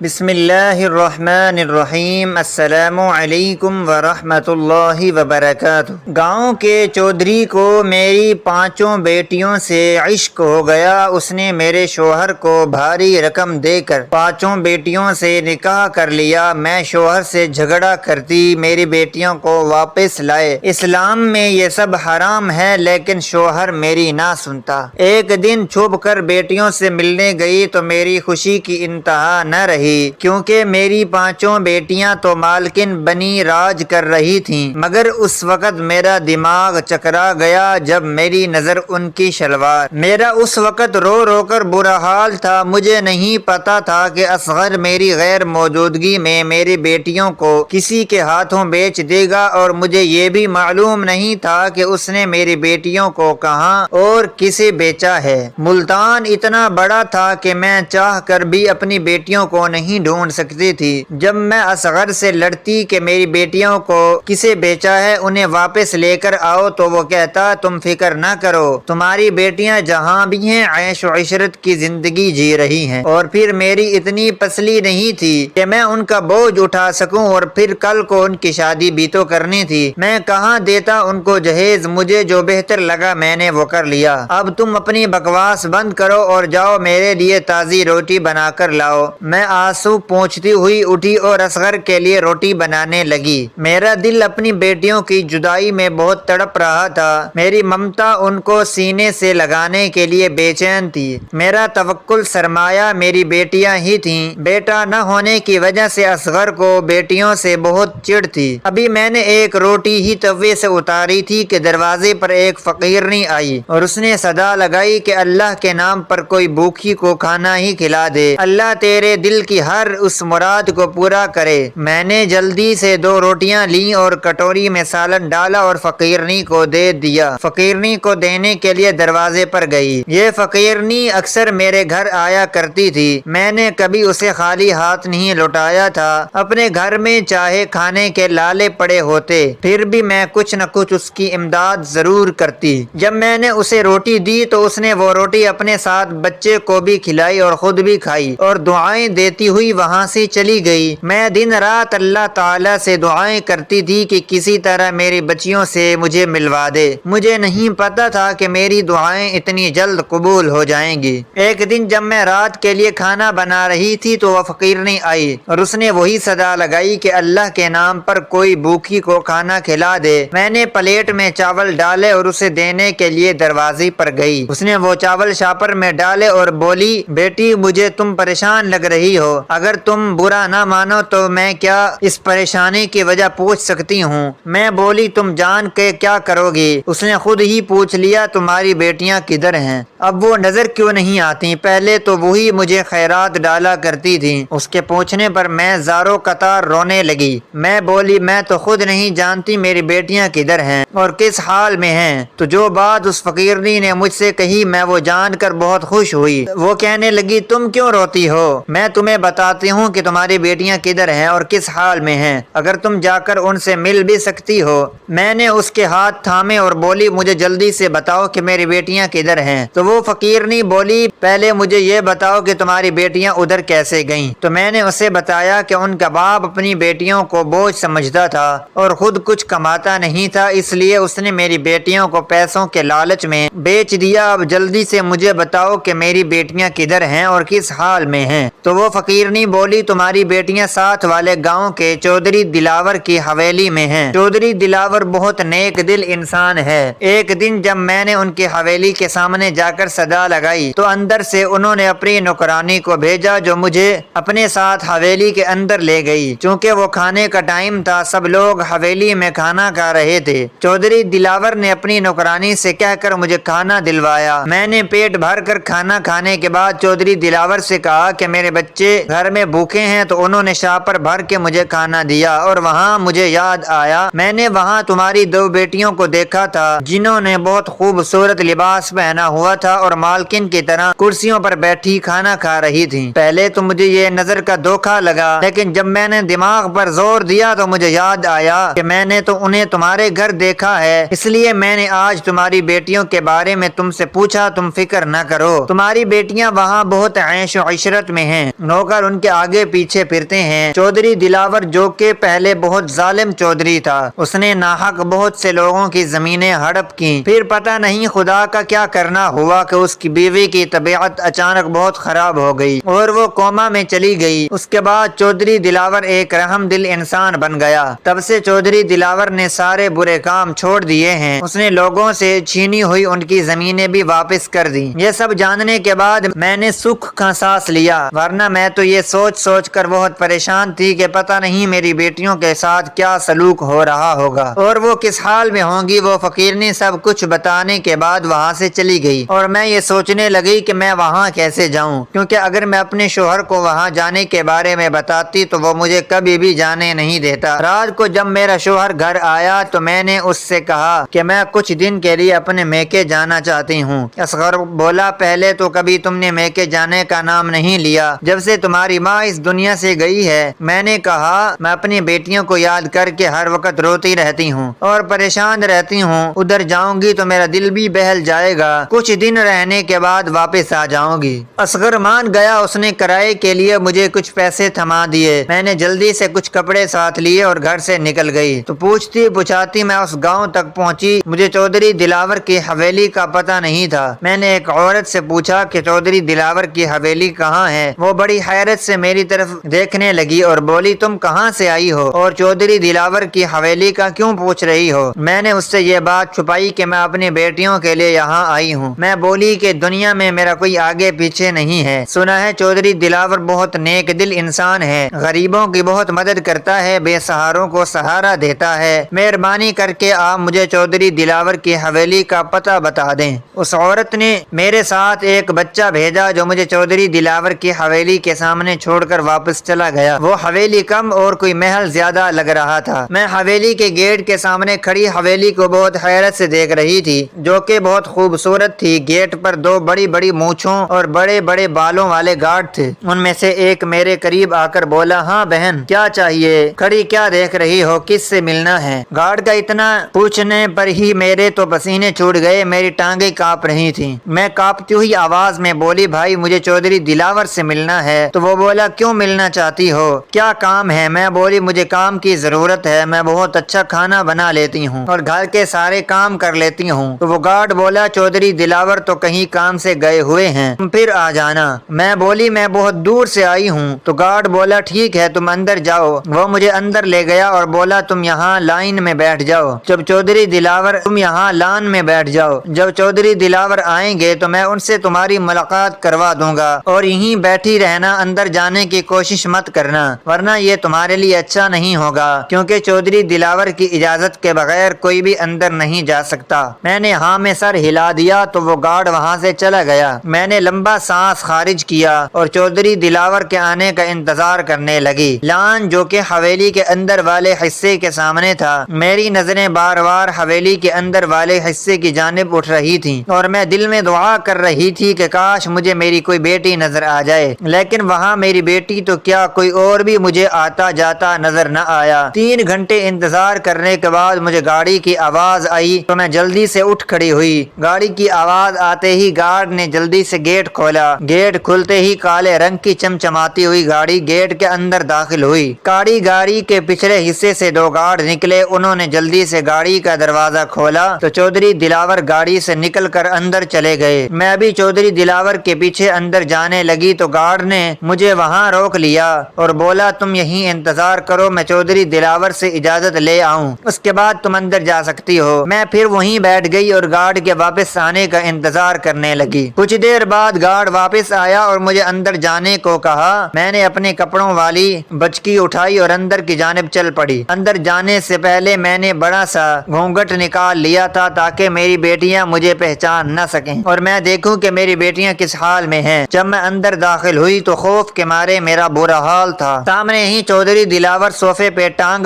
بسم اللہ الرحمن الرحیم۔ السلام علیکم ورحمۃ اللہ وبرکاتہ۔ گاؤں کے چودھری کو میری 5 بیٹیوں سے عشق ہو گیا۔ اس نے میرے شوہر کو بھاری رقم دے کر 5 بیٹیوں سے نکاح کر لیا۔ میں شوہر سے جھگڑا کرتی، میری بیٹیوں کو واپس لائے۔ اسلام میں یہ سب حرام ہے، لیکن شوہر میری نہ سنتا۔ ایک دن چھپ کر بیٹیوں سے ملنے گئی تو میری خوشی کی انتہا نہ رہی، کیونکہ میری 5 بیٹیاں تو مالکن بنی راج کر رہی تھیں۔ مگر اس وقت میرا دماغ چکرا گیا جب میری نظر ان کی شلوار۔ میرا اس وقت رو رو کر برا حال تھا۔ مجھے نہیں پتا تھا کہ اصغر میری غیر موجودگی میں میری بیٹیوں کو کسی کے ہاتھوں بیچ دے گا، اور مجھے یہ بھی معلوم نہیں تھا کہ اس نے میری بیٹیوں کو کہاں اور کسے بیچا ہے۔ ملتان اتنا بڑا تھا کہ میں چاہ کر بھی اپنی بیٹیوں کو نہیں ڈھونڈ سکتی تھی۔ جب میں اصغر سے لڑتی کہ میری بیٹیوں کو کسے بیچا ہے، انہیں واپس لے کر آؤ، تو وہ کہتا تم فکر نہ کرو، تمہاری بیٹیاں جہاں بھی ہیں عیش و عشرت کی زندگی جی رہی ہیں۔ اور پھر میری اتنی پسلی نہیں تھی کہ میں ان کا بوجھ اٹھا سکوں، اور پھر کل کو ان کی شادی بھی تو کرنی تھی۔ میں کہاں دیتا ان کو جہیز، مجھے جو بہتر لگا میں نے وہ کر لیا۔ اب تم اپنی بکواس بند کرو اور جاؤ میرے لیے تازی روٹی بنا کر لاؤ۔ میں آنسو پونچھتی ہوئی اٹھی اور اصغر کے لیے روٹی بنانے لگی۔ میرا دل اپنی بیٹیوں کی جدائی میں بہت تڑپ رہا تھا۔ میری ممتا ان کو سینے سے لگانے کے لیے بے چین تھی۔ میرا توکل سرمایہ میری بیٹیاں ہی تھیں۔ بیٹا نہ ہونے کی وجہ سے اصغر کو بیٹیوں سے بہت چڑ تھی۔ ابھی میں نے ایک روٹی ہی توے سے اتاری تھی کہ دروازے پر ایک فقیرنی آئی اور اس نے صدا لگائی کہ اللہ کے نام پر کوئی بھوکی کو کھانا ہی کھلا دے، اللہ تیرے دل کی ہر اس مراد کو پورا کرے۔ میں نے جلدی سے 2 روٹیاں لیں اور کٹوری میں سالن ڈالا اور فقیرنی کو دے دیا۔ فقیرنی کو دینے کے لیے دروازے پر گئی۔ یہ فقیرنی اکثر میرے گھر آیا کرتی تھی۔ میں نے کبھی اسے خالی ہاتھ نہیں لوٹایا تھا۔ اپنے گھر میں چاہے کھانے کے لالے پڑے ہوتے، پھر بھی میں کچھ نہ کچھ اس کی امداد ضرور کرتی۔ جب میں نے اسے روٹی دی تو اس نے وہ روٹی اپنے ساتھ بچے کو بھی کھلائی اور خود بھی کھائی، اور دعائیں دیتی ہوئی وہاں سے چلی گئی۔ میں دن رات اللہ تعالیٰ سے دعائیں کرتی تھی کہ کسی طرح میری بچیوں سے مجھے ملوا دے۔ مجھے نہیں پتا تھا کہ میری دعائیں اتنی جلد قبول ہو جائیں گی۔ ایک دن جب میں رات کے لیے کھانا بنا رہی تھی تو وہ فقیرنی آئی اور اس نے وہی صدا لگائی کہ اللہ کے نام پر کوئی بھوکی کو کھانا کھلا دے۔ میں نے پلیٹ میں چاول ڈالے اور اسے دینے کے لیے دروازے پر گئی۔ اس نے وہ چاول شاپر میں ڈالے اور بولی، بیٹی مجھے تم پریشان لگ رہی ہو، اگر تم برا نہ مانو تو میں کیا اس پریشانی کی وجہ پوچھ سکتی ہوں؟ میں بولی، تم جان کے کیا کرو گی؟ اس نے خود ہی پوچھ لیا، تمہاری بیٹیاں کدھر ہیں؟ اب وہ نظر کیوں نہیں آتی؟ پہلے تو وہی مجھے خیرات ڈالا کرتی تھی۔ اس کے پوچھنے پر میں زاروں قطار رونے لگی۔ میں بولی، میں تو خود نہیں جانتی میری بیٹیاں کدھر ہیں اور کس حال میں ہیں۔ تو جو بات اس فقیرنی نے مجھ سے کہی میں وہ جان کر بہت خوش ہوئی۔ وہ کہنے لگی، تم کیوں روتی ہو؟ میں تمہیں بتاتی ہوں کہ تمہاری بیٹیاں کدھر ہیں اور کس حال میں ہیں، اگر تم جا کر ان سے مل بھی سکتی ہو۔ میں نے اس کے ہاتھ تھامے اور بولی، مجھے جلدی سے بتاؤ کہ میری بیٹیاں کدھر ہیں۔ تو وہ فقیرنی بولی، پہلے مجھے یہ بتاؤ کہ تمہاری بیٹیاں ادھر کیسے گئیں۔ تو میں نے اسے بتایا کہ ان کا باپ اپنی بیٹیوں کو بوجھ سمجھتا تھا اور خود کچھ کماتا نہیں تھا، اس لیے اس نے میری بیٹیوں کو پیسوں کے لالچ میں بیچ دیا۔ اب جلدی سے مجھے بتاؤ کہ میری بیٹیاں کدھر ہیں اور کس حال میں ہیں۔ تو وہ فقیرنی بولی، تمہاری بیٹیاں ساتھ والے گاؤں کے چودھری دلاور کی حویلی میں ہیں۔ چودھری دلاور بہت نیک دل انسان ہے۔ ایک دن جب میں نے ان کی حویلی کے سامنے جا کر صدا لگائی تو اندر سے انہوں نے اپنی نوکرانی کو بھیجا جو مجھے اپنے ساتھ حویلی کے اندر لے گئی۔ چونکہ وہ کھانے کا ٹائم تھا، سب لوگ حویلی میں کھانا کھا رہے تھے۔ چودھری دلاور نے اپنی نوکرانی سے کہہ کر مجھے کھانا دلوایا۔ میں نے پیٹ بھر کر کھانا کھانے کے بعد چودھری دلاور سے کہا کہ میرے بچے گھر میں بھوکے ہیں، تو انہوں نے شاپر بھر کے مجھے کھانا دیا، اور وہاں مجھے یاد آیا میں نے وہاں تمہاری 2 بیٹیوں کو دیکھا تھا جنہوں نے بہت خوبصورت لباس پہنا ہوا تھا طرح اور مالکن کی طرح کرسیوں پر بیٹھی کھانا کھا رہی تھیں۔ پہلے تو مجھے یہ نظر کا دھوکا لگا، لیکن جب میں نے دماغ پر زور دیا تو مجھے یاد آیا کہ میں نے تو انہیں تمہارے گھر دیکھا ہے، اس لیے میں نے آج تمہاری بیٹیوں کے بارے میں تم سے پوچھا۔ تم فکر نہ کرو، تمہاری بیٹیاں وہاں بہت عیش و عشرت میں ہیں۔ نوکر ان کے آگے پیچھے پھرتے ہیں۔ چودھری دلاور جو کہ پہلے بہت ظالم چودھری تھا، اس نے ناحق بہت سے لوگوں کی زمینیں ہڑپ کی، پھر پتہ نہیں خدا کا کیا کرنا ہوا کہ اس کی بیوی کی طبیعت اچانک بہت خراب ہو گئی اور وہ کوما میں چلی گئی۔ اس کے بعد چودھری دلاور ایک رحم دل انسان بن گیا۔ تب سے چودھری دلاور نے سارے برے کام چھوڑ دیے ہیں۔ اس نے لوگوں سے چھینی ہوئی ان کی زمینیں بھی واپس کر دی۔ یہ سب جاننے کے بعد میں نے سکھ کا سانس لیا، ورنہ میں تو یہ سوچ سوچ کر بہت پریشان تھی کہ پتہ نہیں میری بیٹیوں کے ساتھ کیا سلوک ہو رہا ہوگا اور وہ کس حال میں ہوں گی۔ وہ فقیر نے سب کچھ بتانے کے بعد وہاں سے چلی گئی اور میں یہ سوچنے لگی کہ میں وہاں کیسے جاؤں، کیونکہ اگر میں اپنے شوہر کو وہاں جانے کے بارے میں بتاتی تو وہ مجھے کبھی بھی جانے نہیں دیتا۔ رات کو جب میرا شوہر گھر آیا تو میں نے اس سے کہا کہ میں کچھ دن کے لیے اپنے میکے جانا چاہتی ہوں۔ اصغر بولا، پہلے تو کبھی تم نے میکے جانے کا نام نہیں لیا جب سے تمہاری ماں اس دنیا سے گئی ہے۔ میں نے کہا، میں اپنی بیٹیوں کو یاد کر کے ہر وقت روتی رہتی ہوں اور پریشان رہتی ہوں، ادھر جاؤں گی تو میرا دل بھی بہل جائے گا، کچھ دن رہنے کے بعد واپس آ جاؤں گی۔ اصغر مان گیا، اس نے کرائے کے لیے مجھے کچھ پیسے تھما دیے۔ میں نے جلدی سے کچھ کپڑے ساتھ لیے اور گھر سے نکل گئی تو پوچھتی پوچھاتی میں اس گاؤں تک پہنچی۔ مجھے چودھری دلاور کی حویلی کا پتہ نہیں تھا۔ میں نے ایک عورت سے پوچھا کہ چودھری دلاور کی حویلی کہاں ہے۔ وہ بڑی حیرت سے میری طرف دیکھنے لگی اور بولی، تم کہاں سے آئی ہو اور چودھری دلاور کی حویلی کا کیوں پوچھ رہی ہو؟ میں نے اس سے یہ بات چھپائی کہ میں اپنی بیٹیوں کے لیے یہاں آئی ہوں۔ میں بولی کہ دنیا میں میرا کوئی آگے پیچھے نہیں ہے، سنا ہے چودھری دلاور بہت نیک دل انسان ہے، غریبوں کی بہت مدد کرتا ہے، بے سہاروں کو سہارا دیتا ہے، مہربانی کر کے آپ مجھے چودھری دلاور کی حویلی کا پتہ بتا دیں۔ اس عورت نے میرے ساتھ ایک بچہ بھیجا جو مجھے چودھری دلاور کی حویلی کے سامنے چھوڑ کر واپس چلا گیا۔ وہ حویلی کم اور کوئی محل زیادہ لگ رہا تھا۔ میں حویلی کے گیٹ کے سامنے کھڑی حویلی کو بہت حیرت سے دیکھ رہی تھی جو کہ بہت خوبصورت تھی۔ گیٹ پر دو بڑی بڑی مونچھوں اور بڑے بڑے بالوں والے گارڈ تھے۔ ان میں سے ایک میرے قریب آ کر بولا، ہاں بہن کیا چاہیے، کھڑی کیا دیکھ رہی ہو، کس سے ملنا ہے؟ گارڈ کا اتنا پوچھنے پر ہی میرے تو پسینے چھوٹ گئے، میری ٹانگیں کانپ رہی تھیں۔ میں کانپتی ہوئی آواز میں بولی، بھائی مجھے چودھری دلاور سے ملنا ہے۔ تو وہ بولا، کیوں ملنا چاہتی ہو، کیا کام ہے؟ میں بولی، مجھے کام کی ضرورت ہے، میں بہت اچھا کھانا بنا لیتی ہوں اور گھر کے سارے کام کر لیتی ہوں۔ تو وہ گارڈ بولا، چودھری دلاور تو کہیں کام سے گئے ہوئے ہیں، تم پھر آ جانا۔ میں بولی، میں بہت دور سے آئی ہوں۔ تو گارڈ بولا، ٹھیک ہے تم اندر جاؤ۔ وہ مجھے اندر لے گیا اور بولا، تم یہاں لائن میں بیٹھ جاؤ، جب چودھری دلاور تم یہاں لان میں بیٹھ جاؤ، جب چودھری دلاور آئیں گے تو میں ان سے تمہاری ملاقات کروا دوں گا اور یہیں بیٹھی رہنا، اندر جانے کی کوشش مت کرنا ورنہ یہ تمہارے لیے اچھا نہیں ہوگا، کیونکہ چودھری دلاور کی اجازت کے بغیر کوئی بھی اندر نہیں جا سکتا۔ میں نے ہاں میں سر ہلا دیا تو وہ گارڈ وہاں سے چلا گیا۔ میں نے لمبا سانس خارج کیا اور چودھری دلاور کے آنے کا انتظار کرنے لگی۔ لان جو کہ حویلی کے اندر والے حصے کے سامنے تھا، میری نظریں بار بار حویلی کے اندر والے حصے کی جانب اٹھ رہی تھیں اور میں دل میں دعا کر رہی تھی کہ کاش مجھے میری کوئی بیٹی نظر آ جائے، لیکن وہاں میری بیٹی تو کیا کوئی اور بھی مجھے آتا جاتا نظر نہ آیا۔ 3 گھنٹے انتظار کرنے کے بعد مجھے گاڑی کی آواز آئی تو میں جلدی سے اٹھ کھڑی ہوئی۔ گاڑی کی آواز آتے ہی گارڈ نے جلدی سے گیٹ کھولا۔ گیٹ کھلتے ہی کالے رنگ کی چمچماتی ہوئی گاڑی گیٹ کے اندر داخل ہوئی۔ گاڑی کے پچھلے حصے سے 2 گارڈ نکلے، انہوں نے جلدی سے گاڑی کا دروازہ کھولا تو چودھری دلاور گاڑی سے نکل کر اندر چلے گئے۔ میں بھی چودھری دلاور کے پیچھے اندر جانے لگی تو گارڈ نے مجھے وہاں روک لیا اور بولا، تم یہیں انتظار کرو، میں چودھری دلاور سے اجازت لے آؤں، اس کے بعد تم اندر جا سکتی ہو۔ میں پھر وہیں بیٹھ گئی اور گارڈ کے واپس آنے کا انتظار کرنے لگی۔ کچھ دیر بعد گارڈ واپس آیا اور مجھے اندر جانے کو کہا۔ میں نے اپنے کپڑوں والی بچکی اٹھائی اور اندر کی جانب چل پڑی۔ اندر جانے سے پہلے میں نے بڑا سا گھونگھٹ نکال لیا تھا تاکہ میری بیٹیاں مجھے پہچان نہ سکیں اور میں دیکھوں کہ میری بیٹیاں کس حال میں ہیں۔ جب میں اندر داخل ہوئی تو خوف کے مارے میرا برا حال تھا۔ سامنے ہی چودھری دلاور صوفے پہ ٹانگ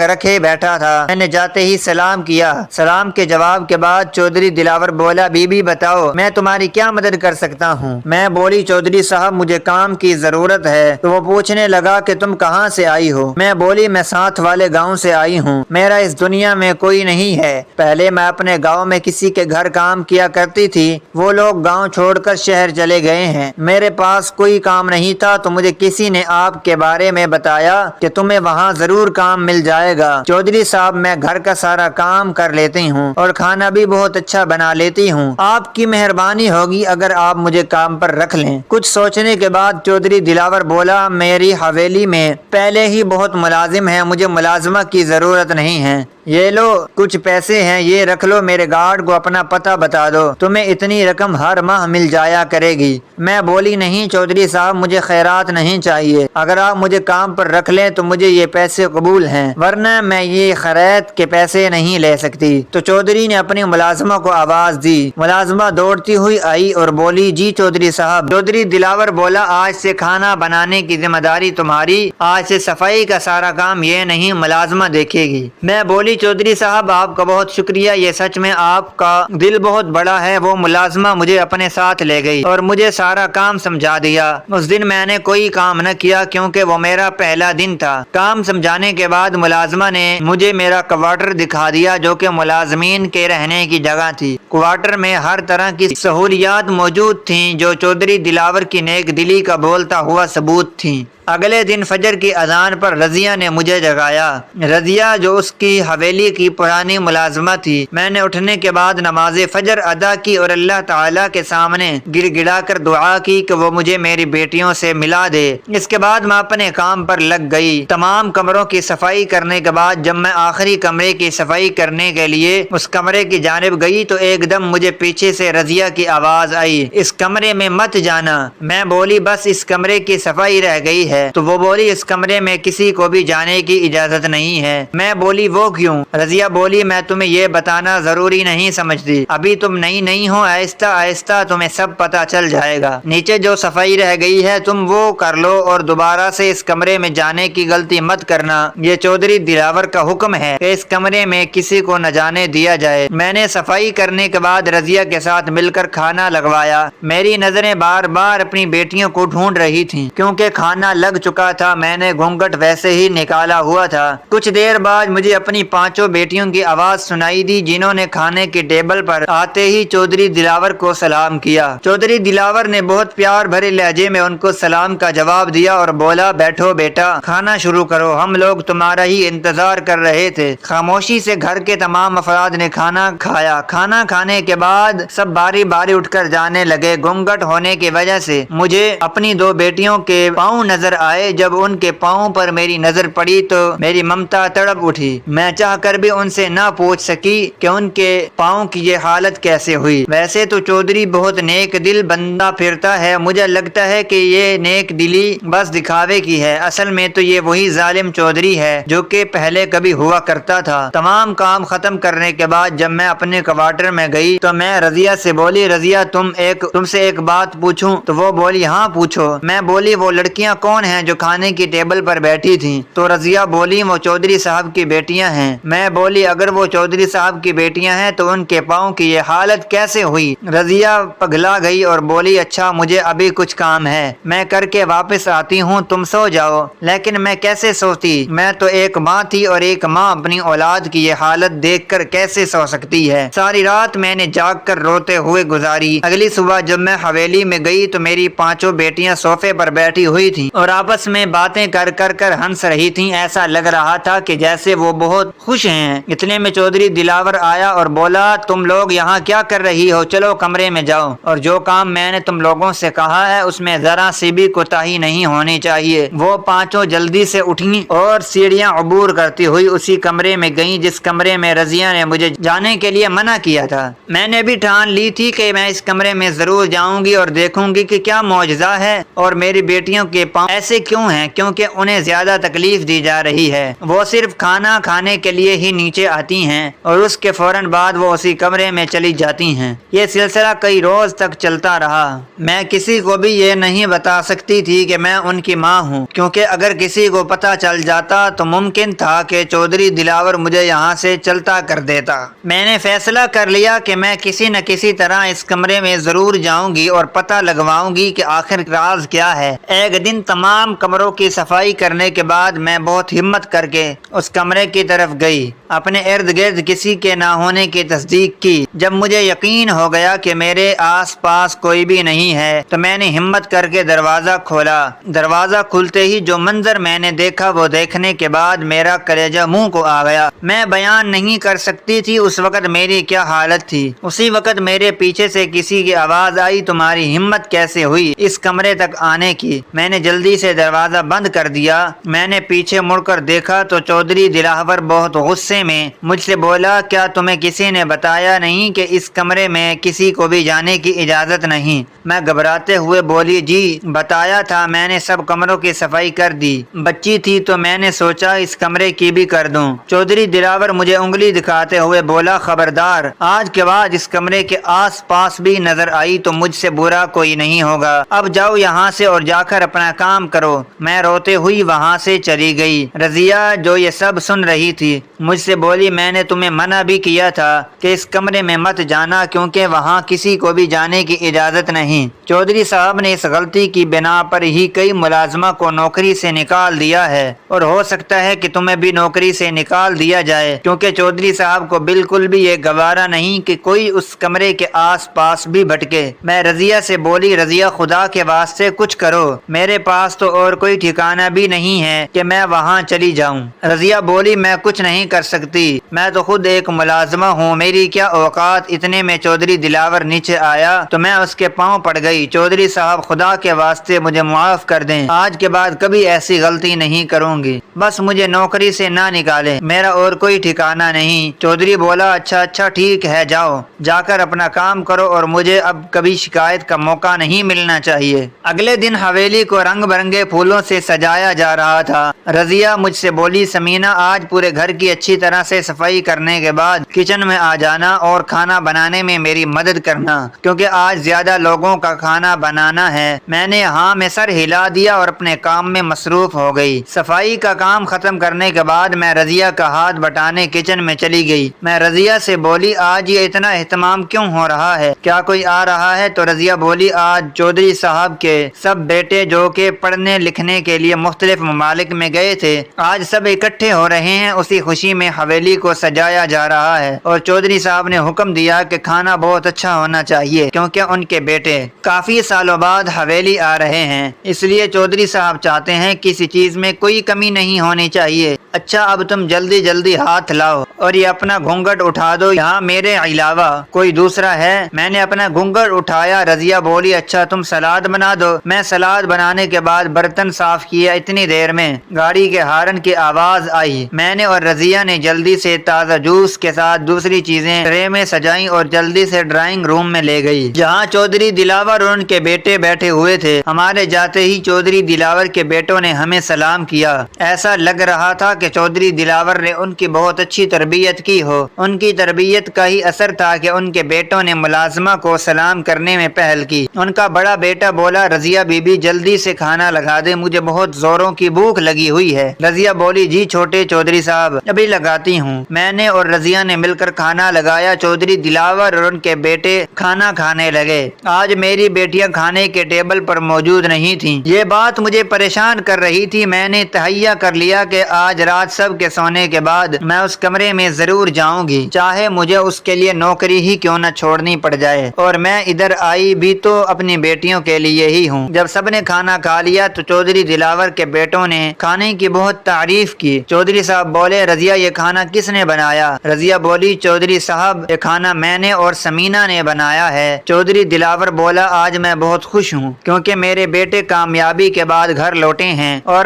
رکھے بیٹھا تھا۔ میں نے جاتے ہی سلام کیا۔ سلام کے جواب کے بعد چودھری دلاور بولا، بی بی بتاؤ میں تمہاری کیا مدد کر سکتا ہوں؟ میں بولی چودھری صاحب مجھے کام کی ضرورت ہے۔ تو وہ پوچھنے لگا کہ تم کہاں سے آئی ہو؟ میں بولی میں ساتھ والے گاؤں سے آئی ہوں، میرا اس دنیا میں کوئی نہیں ہے۔ پہلے میں اپنے گاؤں میں کسی کے گھر کام کیا کرتی تھی، وہ لوگ گاؤں چھوڑ کر شہر چلے گئے ہیں، میرے پاس کوئی کام نہیں تھا تو مجھے کسی نے آپ کے بارے میں بتایا کہ تمہیں وہاں ضرور کام مل جائے گا۔ چودھری صاحب میں گھر کا سارا کام کر لیتی ہوں اور کھانا بھی بہت اچھا بنا لیتی ہوں، آپ کی مہربانی ہوگی اگر آپ مجھے کام پر رکھ لیں۔ کچھ سوچنے کے بعد چودھری دلاور بولا میری حویلی میں پہلے ہی بہت ملازم ہیں، مجھے ملازمہ کی ضرورت نہیں ہے، یہ لو کچھ پیسے ہیں یہ رکھ لو، میرے گارڈ کو اپنا پتہ بتا دو، تمہیں اتنی رقم ہر ماہ مل جایا کرے گی۔ میں بولی نہیں چودھری صاحب مجھے خیرات نہیں چاہیے، اگر آپ مجھے کام پر رکھ لیں تو مجھے یہ پیسے قبول ہیں، ورنہ میں یہ خیرات کے پیسے نہیں لے سکتی۔ تو چودھری نے اپنی ملازمہ کو آواز دی، ملازمہ دوڑتی ہوئی آئی اور بولی جی چودھری صاحب۔ چودھری دلاور بولا آج سے کھانا بنانے کی ذمہ داری تمہاری، آج سے صفائی کا سارا کام یہ نہیں ملازمہ دیکھے گی۔ میں بولی چودھری صاحب آپ کا بہت شکریہ، یہ سچ میں آپ کا دل بہت بڑا ہے۔ وہ ملازمہ مجھے اپنے ساتھ لے گئی اور مجھے سارا کام سمجھا دیا۔ اس دن میں نے کوئی کام نہ کیا کیونکہ وہ میرا پہلا دن تھا۔ کام سمجھانے کے بعد ملازمہ نے مجھے میرا کوارٹر دکھا دیا جو کہ ملازمین کے رہنے کی جگہ تھی۔ کوارٹر میں ہر طرح کی سہولیات موجود تھیں جو چودھری دلاور کی نیک دلی کا بولتا ہوا ثبوت تھیں۔ اگلے دن فجر کی اذان پر رضیہ نے مجھے جگایا۔ رضیہ جو اس کی حویلی کی پرانی ملازمہ تھی۔ میں نے اٹھنے کے بعد نماز فجر ادا کی اور اللہ تعالیٰ کے سامنے گر گڑا کر دعا کی کہ وہ مجھے میری بیٹیوں سے ملا دے۔ اس کے بعد میں اپنے کام پر لگ گئی۔ تمام کمروں کی صفائی کرنے کے بعد جب میں آخری کمرے کی صفائی کرنے کے لیے اس کمرے کی جانب گئی تو ایک دم مجھے پیچھے سے رضیہ کی آواز آئی اس کمرے میں مت جانا۔ میں بولی بس اس کمرے کی صفائی رہ گئی ہے۔ تو وہ بولی اس کمرے میں کسی کو بھی جانے کی اجازت نہیں ہے۔ میں بولی وہ کیوں؟ رضیہ بولی میں تمہیں یہ بتانا ضروری نہیں سمجھتی، ابھی تم نئی ہو، آہستہ آہستہ تمہیں سب پتہ چل جائے گا۔ نیچے جو صفائی رہ گئی ہے تم وہ کر لو اور دوبارہ سے اس کمرے میں جانے کی غلطی مت کرنا، یہ چودھری دلاور کا حکم ہے کہ اس کمرے میں کسی کو نہ جانے دیا جائے۔ میں نے صفائی کرنے کے بعد رضیہ کے ساتھ مل کر کھانا لگوایا۔ میری نظریں بار بار اپنی بیٹیوں کو ڈھونڈ رہی تھیں کیونکہ کھانا لگ چکا تھا، میں نے گھونگھٹ ویسے ہی نکالا ہوا تھا۔ کچھ دیر بعد مجھے اپنی پانچوں بیٹیوں کی آواز سنائی دی جنہوں نے کھانے کی ٹیبل پر آتے ہی چودھری دلاور کو سلام کیا۔ چودھری دلاور نے بہت پیار بھرے لہجے میں ان کو سلام کا جواب دیا اور بولا بیٹھو بیٹا کھانا شروع کرو، ہم لوگ تمہارا ہی انتظار کر رہے تھے۔ خاموشی سے گھر کے تمام افراد نے کھانا کھایا۔ کھانا کھانے کے بعد سب باری باری اٹھ کر جانے لگے۔ گھونگھٹ ہونے کی وجہ سے مجھے اپنی دو بیٹیوں کے پاؤں نظر آئے۔ جب ان کے پاؤں پر میری نظر پڑی تو میری ممتا تڑپ اٹھی۔ میں چاہ کر بھی ان سے نہ پوچھ سکی کہ ان کے پاؤں کی یہ حالت کیسے ہوئی۔ ویسے تو چودھری بہت نیک دل بندہ پھرتا ہے، مجھے لگتا ہے کہ یہ نیک دلی بس دکھاوے کی ہے، اصل میں تو یہ وہی ظالم چودھری ہے جو کہ پہلے کبھی ہوا کرتا تھا۔ تمام کام ختم کرنے کے بعد جب میں اپنے کوارٹر میں گئی تو میں رضیہ سے بولی رضیہ تم سے ایک بات پوچھوں؟ تو وہ بولی ہاں پوچھو۔ میں بولی وہ لڑکیاں کون ہیں جو کھانے کی ٹیبل پر بیٹھی تھیں؟ تو رضیہ بولی وہ چودھری صاحب کی بیٹیاں ہیں۔ میں بولی اگر وہ چودھری صاحب کی بیٹیاں ہیں تو ان کے پاؤں کی یہ حالت کیسے ہوئی؟ رضیہ پگھلا گئی اور بولی اچھا مجھے ابھی کچھ کام ہے، میں کر کے واپس آتی ہوں، تم سو جاؤ۔ لیکن میں کیسے سوتی؟ میں تو ایک ماں تھی اور ایک ماں اپنی اولاد کی یہ حالت دیکھ کر کیسے سو سکتی ہے؟ ساری رات میں نے جاگ کر روتے ہوئے گزاری۔ اگلی صبح جب میں حویلی میں گئی تو میری پانچوں بیٹیاں صوفے پر بیٹھی ہوئی تھیں اور آپس میں باتیں کر ہنس رہی تھیں۔ ایسا لگ رہا تھا کہ جیسے وہ بہت خوش ہیں۔ اتنے میں چودھری دلاور آیا اور بولا تم لوگ یہاں کیا کر رہی ہو؟ چلو کمرے میں جاؤ، اور جو کام میں نے تم لوگوں سے کہا ہے اس میں ذرا سی بھی کوتاہی نہیں ہونی چاہیے۔ وہ پانچوں جلدی سے اٹھیں اور سیڑھیاں عبور کرتی ہوئی اسی کمرے میں گئیں جس کمرے میں رضیہ نے مجھے جانے کے لیے منع کیا تھا۔ میں نے بھی ٹھان لی تھی کہ میں اس کمرے میں ضرور جاؤں گی اور دیکھوں گی کہ کیا معجزہ ہے اور میری بیٹیوں کے پاؤں ایسے کیوں ہیں؟ کیونکہ انہیں زیادہ تکلیف دی جا رہی ہے۔ وہ صرف کھانا کھانے کے لیے ہی نیچے آتی ہیں اور اس کے فوراً بعد وہ اسی کمرے میں چلی جاتی ہیں۔ یہ سلسلہ کئی روز تک چلتا رہا۔ میں کسی کو بھی یہ نہیں بتا سکتی تھی کہ میں ان کی ماں ہوں، کیونکہ اگر کسی کو پتہ چل جاتا تو ممکن تھا کہ چودھری دلاور مجھے یہاں سے چلتا کر دیتا۔ میں نے فیصلہ کر لیا کہ میں کسی نہ کسی طرح اس کمرے میں ضرور جاؤں گی اور پتہ لگواؤں گی کہ آخر راز کیا ہے۔ ایک دن تمام کمروں کی صفائی کرنے کے بعد میں بہت ہمت کر کے اس کمرے کی طرف گئی، اپنے ارد گرد کسی کے نہ ہونے کی تصدیق کی۔ جب مجھے یقین ہو گیا کہ میرے آس پاس کوئی بھی نہیں ہے تو میں نے ہمت کر کے دروازہ کھولا۔ دروازہ کھلتے ہی جو منظر میں نے دیکھا وہ دیکھنے کے بعد میرا کلیجہ منہ کو آ گیا۔ میں بیان نہیں کر سکتی تھی اس وقت میری کیا حالت تھی۔ اسی وقت میرے پیچھے سے کسی کی آواز آئی، تمہاری ہمت کیسے ہوئی اس کمرے تک آنے کی؟ میں نے جلدی سے دروازہ بند کر دیا۔ میں نے پیچھے مڑ کر دیکھا تو چودھری دلاور بہت غصے میں مجھ سے بولا، کیا تمہیں کسی نے بتایا نہیں کہ اس کمرے میں کسی کو بھی جانے کی اجازت نہیں؟ میں گھبراتے ہوئے بولی، جی بتایا تھا، میں نے سب کمروں کی صفائی کر دی۔ بچی تھی تو میں نے سوچا اس کمرے کی بھی کر دوں۔ چودھری دلاور مجھے انگلی دکھاتے ہوئے بولا، خبردار، آج کے بعد اس کمرے کے آس پاس بھی نظر آئی تو مجھ سے برا کوئی نہیں ہوگا۔ اب جاؤ یہاں سے اور جا کر اپنا کام کرو۔ میں روتے ہوئی وہاں سے چلی گئی۔ رضیہ جو یہ سب سن رہی تھی مجھ سے بولی، میں نے تمہیں منع بھی کیا تھا کہ اس کمرے میں مت جانا، کیونکہ وہاں کسی کو بھی جانے کی اجازت نہیں۔ چودھری صاحب نے اس غلطی کی بنا پر ہی کئی ملازمہ کو نوکری سے نکال دیا ہے، اور ہو سکتا ہے کہ تمہیں بھی نوکری سے نکال دیا جائے، کیونکہ چودھری صاحب کو بالکل بھی یہ گوارا نہیں کہ کوئی اس کمرے کے آس پاس بھی بھٹکے۔ میں رضیہ سے بولی، رضیہ خدا کے واسطے کچھ کرو، میرے پاس تو اور کوئی ٹھکانہ بھی نہیں ہے کہ میں وہاں چلی جاؤں۔ رضیہ بولی، میں کچھ نہیں کر سکتی، میں تو خود ایک ملازمہ ہوں، میری کیا اوقات۔ اتنے میں چودھری دلاور نیچے آیا تو میں اس کے پاؤں پڑ گئی۔ چودھری صاحب خدا کے واسطے مجھے معاف کر دیں، آج کے بعد کبھی ایسی غلطی نہیں کروں گی، بس مجھے نوکری سے نہ نکالیں، میرا اور کوئی ٹھکانہ نہیں۔ چودھری بولا، اچھا ٹھیک ہے، جاؤ، جا کر اپنا کام کرو اور مجھے اب کبھی شکایت کا موقع نہیں ملنا چاہیے۔ اگلے دن حویلی کو رنگ برنگے پھولوں سے سجایا جا رہا تھا۔ رضیہ مجھ سے بولی، سمینہ آج پورے گھر کی اچھی طرح سے صفائی کرنے کے بعد کچن میں آ جانا اور کھانا بنانے میں میری مدد کرنا، کیونکہ آج زیادہ لوگوں کا کھانا بنانا ہے۔ میں نے ہاں میں سر ہلا دیا اور اپنے کام میں مصروف ہو گئی۔ صفائی کا کام ختم کرنے کے بعد میں رضیہ کا ہاتھ بٹانے کچن میں چلی گئی۔ میں رضیہ سے بولی، آج یہ اتنا اہتمام کیوں ہو رہا ہے؟ کیا کوئی آ رہا ہے؟ تو رضیہ بولی، آج چودھری صاحب کے سب بیٹے جو کہ پڑھنے لکھنے کے لیے مختلف ممالک میں گئے تھے، آج سب اکٹھے ہو رہے ہیں، اسی خوشی میں حویلی کو سجایا جا رہا ہے، اور چودھری صاحب نے حکم دیا کہ کھانا بہت اچھا ہونا چاہیے، کیونکہ ان کے بیٹے کافی سالوں بعد حویلی آ رہے ہیں، اس لیے چودھری صاحب چاہتے ہیں کسی چیز میں کوئی کمی نہیں ہونی چاہیے۔ اچھا اب تم جلدی جلدی ہاتھ لاؤ اور یہ اپنا گھونگھٹ اٹھا دو، یہاں میرے علاوہ کوئی دوسرا ہے؟ میں نے اپنا گھونگھٹ اٹھایا۔ رضیہ بولی، اچھا تم سلاد بنا دو۔ میں سلاد بنانے کے بعد برتن صاف کیا، اتنی دیر میں گاڑی کے ہارن کی آواز آئی۔ میں نے اور رضیہ نے جلدی سے تازہ جوس کے ساتھ دوسری چیزیں ٹرے میں سجائیں اور جلدی سے ڈرائنگ روم میں لے گئی، جہاں چودھری دلاور اور ان کے بیٹے بیٹھے ہوئے تھے۔ ہمارے جاتے ہی چودھری دلاور کے بیٹوں نے ہمیں سلام کیا۔ ایسا لگ رہا تھا کہ چودھری دلاور نے ان کی بہت اچھی تربیت کی ہو۔ ان کی تربیت کا ہی اثر تھا کہ ان کے بیٹوں نے ملازمہ کو سلام کرنے میں پہل کی۔ ان کا بڑا بیٹا بولا، رضیہ بی بی جلدی سے کھانا لگا دے، مجھے بہت زوروں کی بھوک لگی ہوئی ہے۔ رضیہ بولی، جی چھوٹے چودھری صاحب، ابھی لگاتی ہوں۔ میں نے اور رضیہ نے مل کر کھانا لگایا۔ چودھری دلاور اور ان کے بیٹے کھانا کھانے لگے۔ آج میری بیٹیاں کھانے کے ٹیبل پر موجود نہیں تھیں، یہ بات مجھے پریشان کر رہی تھی۔ میں نے تہیہ کر لیا کہ آج رات سب کے سونے کے بعد میں اس کمرے میں ضرور جاؤں گی، چاہے مجھے اس کے لیے نوکری ہی کیوں نہ چھوڑنی پڑ جائے، اور میں ادھر آئی بھی تو اپنی بیٹیوں کے لیے ہی ہوں۔ جب سب نے کھانا کھا لیا تو چودھری دلاور کے بیٹوں نے کھانے کی بہت تعریف کی۔ چودھری صاحب بولے، رضیہ یہ کھانا کس نے بنایا؟ رضیہ بولی، چودھری صاحب یہ کھانا میں نے اور سمینہ نے بنایا ہے۔ چودھری دلاور بولا، آج میں بہت خوش ہوں کیونکہ میرے بیٹے کامیابی کے بعد گھر لوٹے ہیں، اور